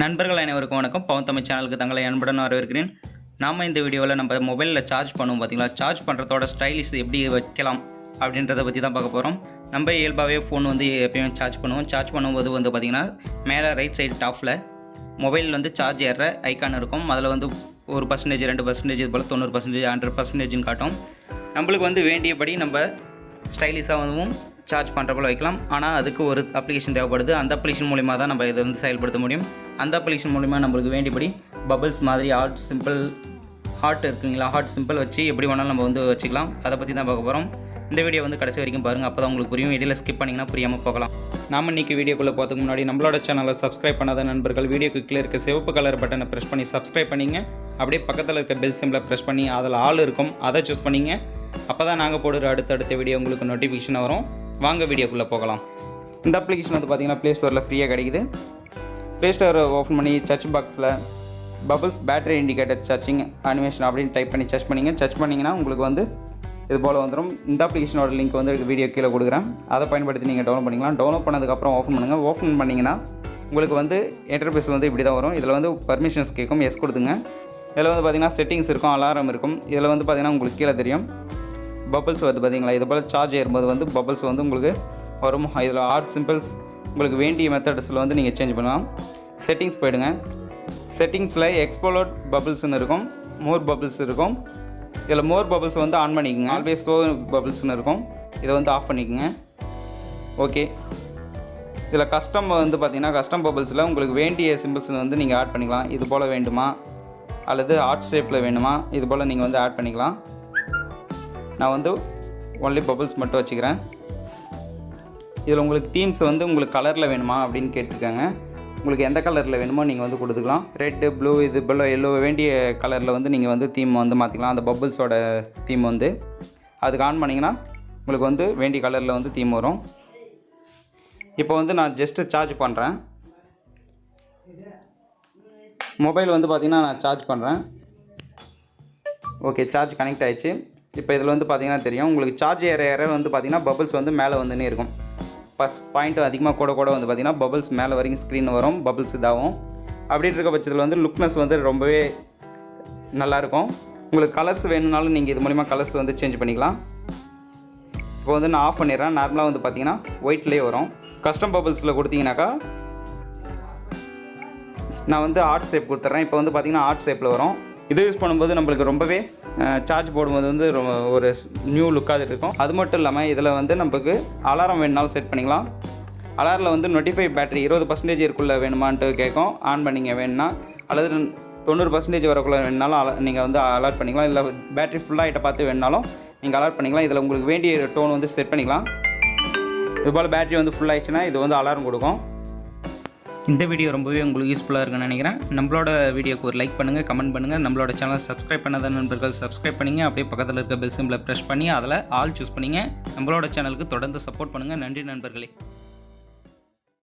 நண்பர்கள் அனைவருக்கும் வணக்கம். PavunTamil சேனலுக்கு தங்களை அன்புடன் வரவேற்கிறேன். நாம் இந்த வீடியோவில் நம்ம மொபைலில் சார்ஜ் பண்ணுவோம் பார்த்தீங்களா, சார்ஜ் பண்ணுறதோட ஸ்டைலிஷ் எப்படி வைக்கலாம் அப்படின்றத பற்றி தான் பார்க்க போகிறோம். நம்ம இயல்பாகவே ஃபோன் வந்து எப்பயுமே சார்ஜ் பண்ணுவோம். சார்ஜ் பண்ணும்போது வந்து பார்த்திங்கன்னா மேலே ரைட் சைடு டாப்பில் மொபைல் வந்து சார்ஜ் ஏற ஐக்கான் இருக்கும். அதில் வந்து 1%, 2%, இது போல் 90%, 100%ன்னு காட்டும். நம்மளுக்கு வந்து வேண்டியபடி நம்ம ஸ்டைலிஷாக வந்து சார்ஜ் பண்ணுற போல் வைக்கலாம். ஆனால் அதுக்கு ஒரு அப்ளிகேஷன் தேவைப்படுது. அந்த அப்ளிகேஷன் மூலிமா தான் நம்ம இதை வந்து செயல்படுத்த முடியும். அந்த அப்ளிகேஷன் மூலிமா நம்மளுக்கு வேண்டியபடி பபிள்ஸ் மாதிரி ஹார்ட் இருக்குங்களா, ஹார்ட் சிம்பிள் வச்சு எப்படி வேணாலும் நம்ம வந்து வச்சுக்கலாம். அதை பற்றி தான் பார்க்க போகிறோம். இந்த வீடியோ வந்து கடைசி வரைக்கும் பாருங்கள், அப்போ தான் உங்களுக்கு புரியும். இடையில ஸ்கிப் பண்ணிங்கன்னா புரியாமல் போகலாம். நாம் இன்றைக்கி வீடியோக்குள்ளே போகிறதுக்கு முன்னாடி நம்மளோட சேனலை சப்ஸ்கிரைப் பண்ணாத நண்பர்கள் வீடியோக்கு கீழே இருக்க சிவப்பு கலர் பட்டனை ப்ரெஸ் பண்ணி சப்ஸ்கிரைப் பண்ணிங்க. அப்படியே பக்கத்தில் இருக்க பெல் சிம்பிளை ப்ரெஸ் பண்ணி அதில் ஆல் இருக்கும், அதை சூஸ் பண்ணிங்க. அப்போ தான் நாங்கள் போடுற அடுத்தடுத்த வீடியோ உங்களுக்கு நோட்டிஃபிகேஷன் வரும். வாங்க வீடியோக்குள்ளே போகலாம். இந்த அப்ளிகேஷன் வந்து பார்த்திங்கன்னா ப்ளே ஸ்டோரில் ஃப்ரீயாக கிடைக்குது. ப்ளே ஸ்டோர் ஓப்பன் பண்ணி சர்ச் பாக்ஸில் bubbles battery indicator searching animation அப்படின்னு டைப் பண்ணி சர்ச் பண்ணிங்கன்னா உங்களுக்கு வந்து இது போல் வந்துடும். இந்த அப்ளிகேஷனோட லிங்க் வந்து வீடியோ கீழே கொடுக்குறேன். அதை பயன்படுத்தி நீங்கள் டவுன்லோட் பண்ணிக்கலாம். டவுன்லோட் பண்ணதுக்கப்புறம் ஓப்பன் பண்ணுங்கள். ஓப்பன் பண்ணிங்கன்னா உங்களுக்கு வந்து இன்டர்ஃபேஸ் வந்து இப்படி தான் வரும். இதில் வந்து பர்மிஷன்ஸ் கேட்கும், எஸ் கொடுத்துங்க. இதில் வந்து பார்த்திங்கன்னா செட்டிங்ஸ் இருக்கும், அலாரம் இருக்கும். இதில் வந்து பார்த்திங்கன்னா உங்களுக்கு கீழே தெரியும் பபிள்ஸ் வந்து பார்த்திங்களா, இது போல் சார்ஜ் ஏறும்போது வந்து பபிள்ஸ் வந்து உங்களுக்கு வரும். இதில் ஆர்ட் சிம்பிள்ஸ் உங்களுக்கு வேண்டிய மெத்தட்ஸில் வந்து நீங்கள் சேஞ்ச் பண்ணலாம். செட்டிங்ஸ் போயிடுங்க. செட்டிங்ஸில் எக்ஸ்ப்ளோர் பபிள்ஸ்னு இருக்கும், மோர் பபிள்ஸ் இருக்கும். இதில் மோர் பபிள்ஸ் வந்து ஆன் பண்ணிக்கோங்க. ஆல்வேஸ் ஷோ பபிள்ஸ்னு இருக்கும், இதை வந்து ஆஃப் பண்ணிக்கோங்க. ஓகே, இதில் கஸ்டம் வந்து பார்த்திங்கன்னா கஸ்டம் பபிள்ஸில் உங்களுக்கு வேண்டிய சிம்பிள்ஸ் வந்து நீங்கள் ஆட் பண்ணிக்கலாம். இது போல் வேண்டுமா அல்லது ஆர்ட் ஷேப்பில் வேணுமா, இது போல் நீங்கள் வந்து ஆட் பண்ணிக்கலாம். நான் வந்து ஒன்லி பபிள்ஸ் மட்டும் வச்சுக்கிறேன். இதில் உங்களுக்கு தீம்ஸ் வந்து உங்களுக்கு கலரில் வேணுமா அப்படின்னு கேட்டிருக்காங்க. உங்களுக்கு எந்த கலரில் வேணுமோ நீங்கள் வந்து கொடுத்துக்கலாம். ரெட்டு, ப்ளூ, இது போல் எல்லோ வேண்டிய கலரில் வந்து நீங்கள் வந்து தீம் வந்து மாற்றிக்கலாம். அந்த பபிள்ஸோட தீம் வந்து அதுக்கு ஆன் பண்ணிங்கன்னா உங்களுக்கு வந்து வேண்டிய கலரில் வந்து தீம் வரும். இப்போ வந்து நான் ஜஸ்ட்டு சார்ஜ் பண்ணுறேன். மொபைல் வந்து பார்த்திங்கன்னா நான் சார்ஜ் பண்ணுறேன். ஓகே, சார்ஜ் கனெக்ட் ஆகிடுச்சு. இப்போ இதில் வந்து பார்த்திங்கன்னா தெரியும் உங்களுக்கு சார்ஜ் ஏற வந்து பார்த்திங்கன்னா பபிள்ஸ் வந்து மேலே வந்துன்னே இருக்கும். பாயிண்ட்டு அதிகமாக கூட வந்து பார்த்திங்கன்னா பபிள்ஸ் மேலே வரைக்கும் ஸ்க்ரீன் வரும், பபிள்ஸ் இதாகும். அப்படி இருக்க பட்சத்தில் வந்து லுக்னஸ் வந்து ரொம்பவே நல்லாயிருக்கும். உங்களுக்கு கலர்ஸ் வேணும்னாலும் நீங்கள் இது மூலிமா கலர்ஸ் வந்து சேஞ்ச் பண்ணிக்கலாம். இப்போ வந்து நான் ஆஃப் பண்ணிடுறேன். நார்மலாக வந்து பார்த்திங்கன்னா ஒயிட்லேயே வரும். கஸ்டம் பபிள்ஸில் கொடுத்தீங்கன்னாக்கா நான் வந்து ஆர்ட் ஷேப் கொடுத்துட்றேன். இப்போ வந்து பார்த்திங்கன்னா ஆர்ட் ஷேப்பில் வரும். இது யூஸ் பண்ணும்போது நம்மளுக்கு ரொம்பவே சார்ஜ் போடும்போது வந்து ஒரு நியூ லுக்காக இருக்கும். அது மட்டும் இல்லாமல் இதில் வந்து நமக்கு அலாரம் வேணுனாலும் செட் பண்ணிக்கலாம். அலாரில் வந்து நோட்டிஃபை பேட்டரி 20% இருக்குள்ளே வேணுமான்ட்டு கேட்கும். ஆன் பண்ணிங்க வேணுன்னா, அல்லது 90% வரக்குள்ளே வேணுனாலும் நீங்கள் வந்து அலர்ட் பண்ணிக்கலாம். இல்லை பேட்டரி ஃபுல்லாகிட்ட பார்த்து வேணுனாலும் நீங்கள் அலர்ட் பண்ணிக்கலாம். இதில் உங்களுக்கு வேண்டிய டோன் வந்து செட் பண்ணிக்கலாம். இதுபோல் பேட்டரி வந்து ஃபுல் ஆகிடுச்சுன்னா இது வந்து அலாரம் கொடுக்கும். இந்த வீடியோ ரொம்பவே உங்களுக்கு யூஸ்ஃபுல்லாக இருக்குன்னு நினைக்கிறேன். நம்மளோட வீடியோக்கு ஒரு லைக் பண்ணுங்கள், கமெண்ட் பண்ணுங்கள். நம்மளோட சேனலை சப்ஸ்கிரைப் பண்ணாத நண்பர்கள் சப்ஸ்கிரைப் பண்ணிங்க. அப்படியே பக்கத்தில் இருக்க பெல் சிம்பிளை ப்ரெஸ் பண்ணி அதில் ஆல் சூஸ் பண்ணிங்க. நம்மளோட சேனலுக்கு தொடர்ந்து சப்போர்ட் பண்ணுங்கள். நன்றி நண்பர்களே.